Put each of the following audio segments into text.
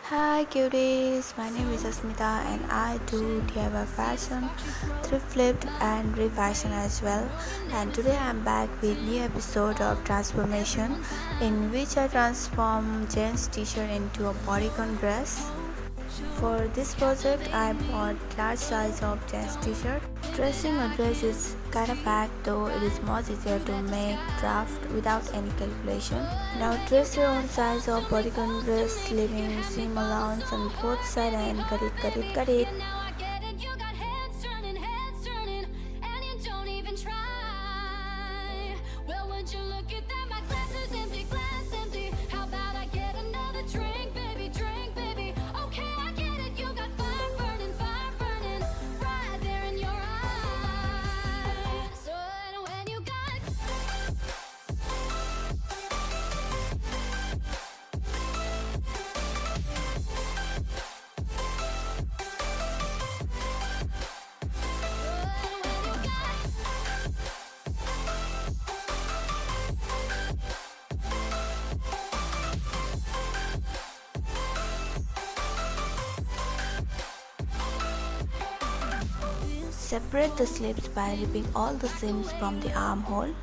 Hi cuties, my name is Asmita and I do DIY fashion, thrift flipped and refashion as well. And today I'm back with new episode of transformation in which I transform gents t-shirt into a bodycon dress. For this project I bought large size of gents t-shirt. Dressing a dress is kind of fact though it is much easier to make draft without any calculation. Now dress your own size of bodycon dress, leaving seam allowance on both sides and cut it. Separate the slips by ripping all the seams from the armhole.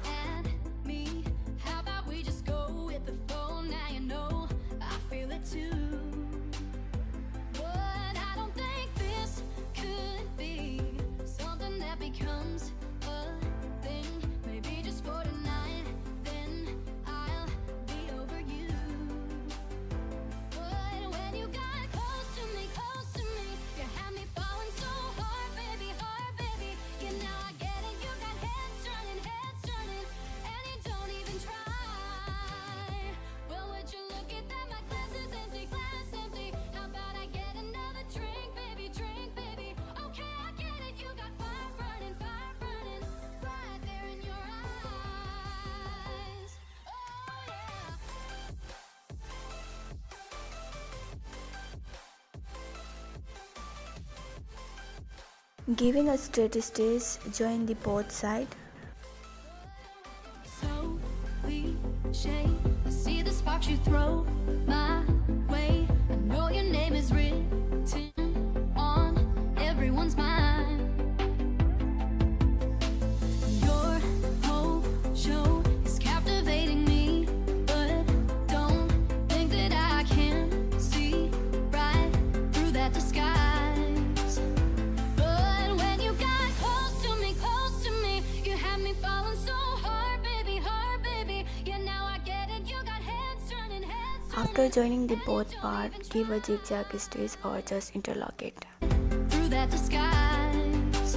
Giving a straight stitch, join the both sides. So cliche, I see the sparks you throw my way. I know your name is written on everyone's mind. Your whole show is captivating me, but don't think that I can see right through that disguise. After joining the both parts, give a zigzag stitch or just interlock it. Through that disguise.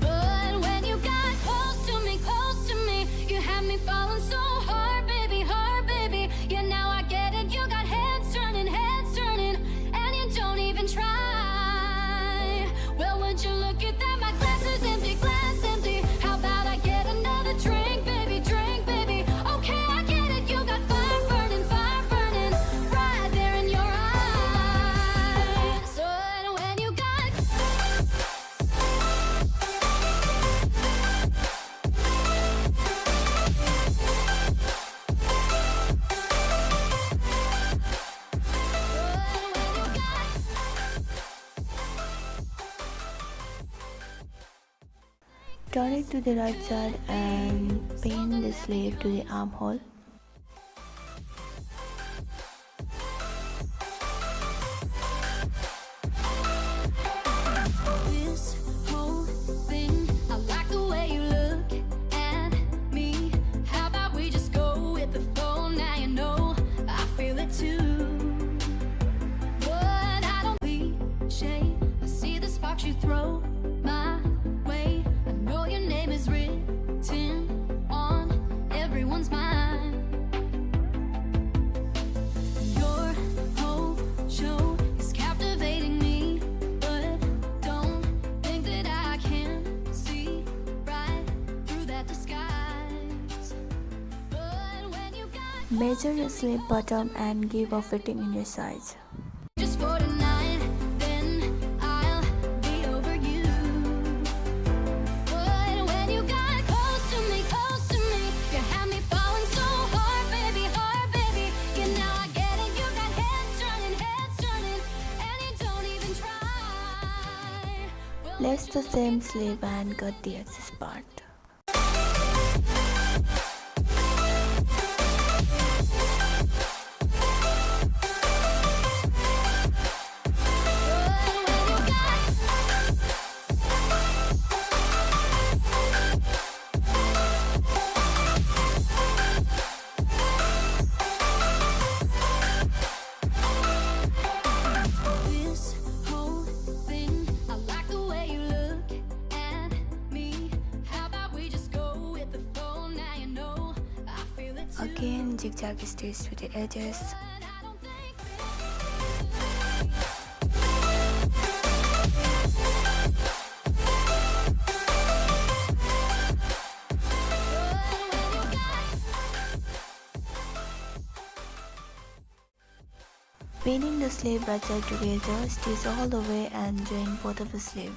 But when you got close to me, you had me falling so hard, baby, yeah, now I get it, you got heads turning, and you don't even try. Well, would you look at that, my glass is empty, how about I get another drink, baby, okay, I get it, you got fire burning, right there in your eyes. So when you got Turn it to the right side and pin the sleeve to the armhole. this whole thing, I like the way you look at me. How about we just go with the flow? Now you know I feel it too. But I don't cliche, I see the sparks you throw my way. I know your name is written on everyone's mind. Your whole show is captivating me, but don't think that I can see right through that disguise. But when you got Measure the sleeve bottom and give a fitting in your size. just for tonight, then I'll be over you. But when you got close to me, you had me falling so hard, baby, yeah, now I get it, you got heads turning, Lace the same sleeve and cut the excess part. Again, zigzag stitch to the edges. Pinning the sleeve right side together, stitch all the way and join both of the sleeve.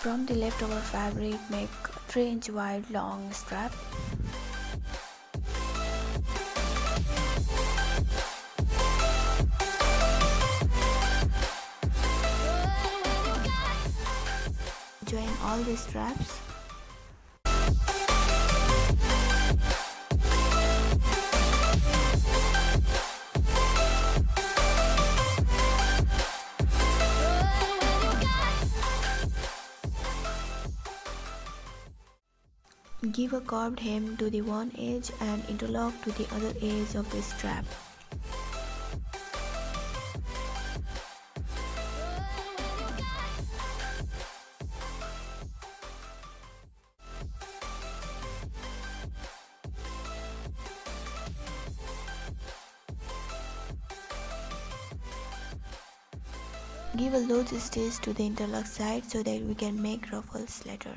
From the leftover fabric, make 3-inch wide long strap. Join all the straps. Give a curved hem to the one edge and interlock to the other edge of the strap. Give a loose stitch to the interlock side so that we can make ruffles later.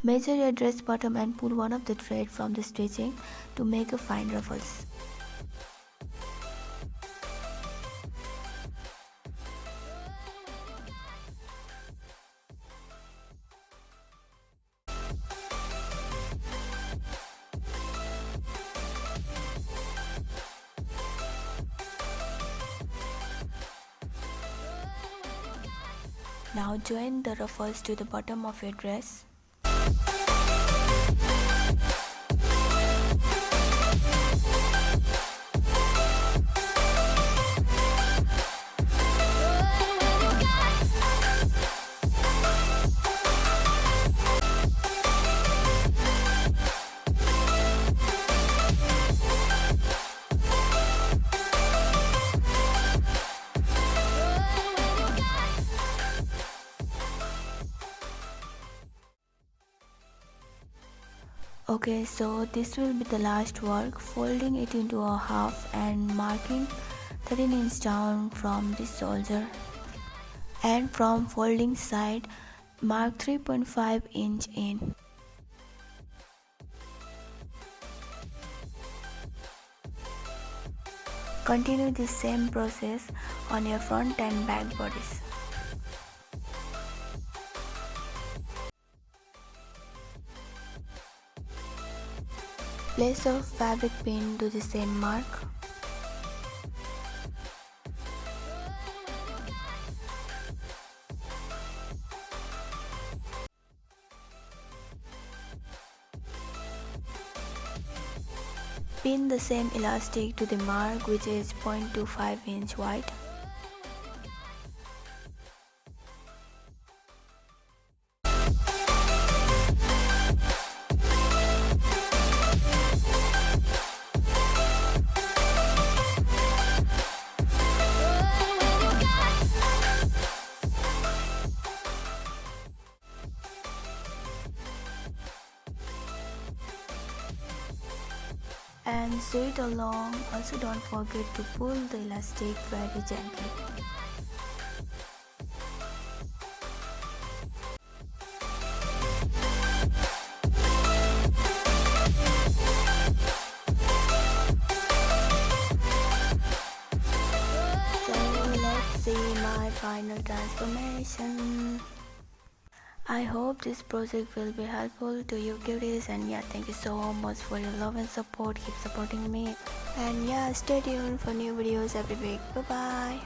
Measure your dress bottom and pull one of the thread from the stitching to make a fine ruffles. Now join the ruffles to the bottom of your dress. Okay, so this will be the last work, folding it into a half and marking 13 inch down from the shoulder. And from folding side, mark 3.5 inch in. Continue the same process on your front and back bodies. Place a fabric pin to the same mark. Pin the same elastic to the mark, which is 0.25 inch wide. And sew it along. Also don't forget to pull the elastic very gently. So let's see my final transformation. I hope this project will be helpful to you cuties, and yeah, thank you so much for your love and support. Keep supporting me, and yeah, stay tuned for new videos every week. Bye bye.